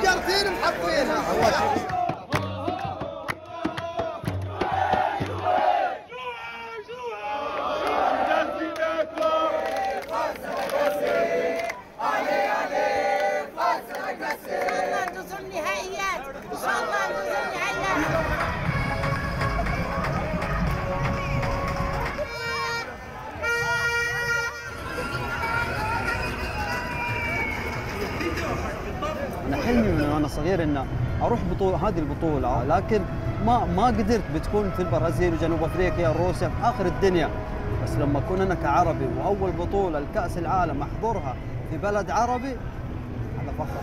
الجرتين محطينها. أنا حلمي من وأنا صغير إن أروح بطولة، هذه البطولة، لكن ما قدرت. بتكون في البرازيل وجنوب أفريقيا وروسيا في آخر الدنيا. بس لما أكون أنا كعربي وأول بطولة لكأس العالم أحضرها في بلد عربي، هذا فخر.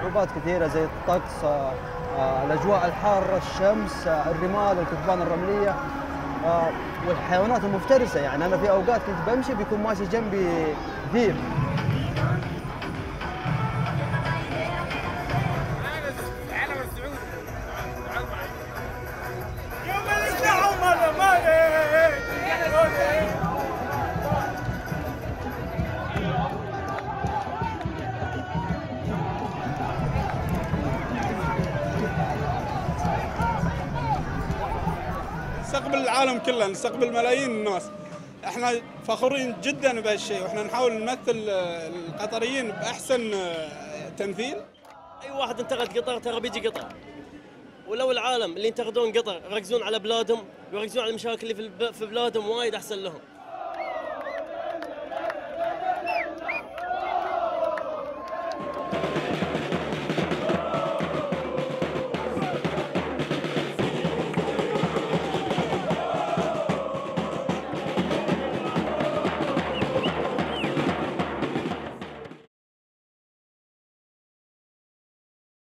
صعوبات كثيرة زي الطقس، الأجواء الحارة، الشمس، الرمال، الكثبان الرملية، والحيوانات المفترسة. يعني أنا في أوقات كنت بمشي بيكون ماشي جنبي ذئب. نستقبل العالم كله، نستقبل ملايين الناس. احنا فخورين جدا بهالشيء، واحنا نحاول نمثل القطريين باحسن تمثيل. اي واحد انتقد قطر ترى بيجي قطر، ولو العالم اللي ينتقدون قطر يركزون على بلادهم ويركزون على المشاكل اللي في بلادهم وايد احسن لهم.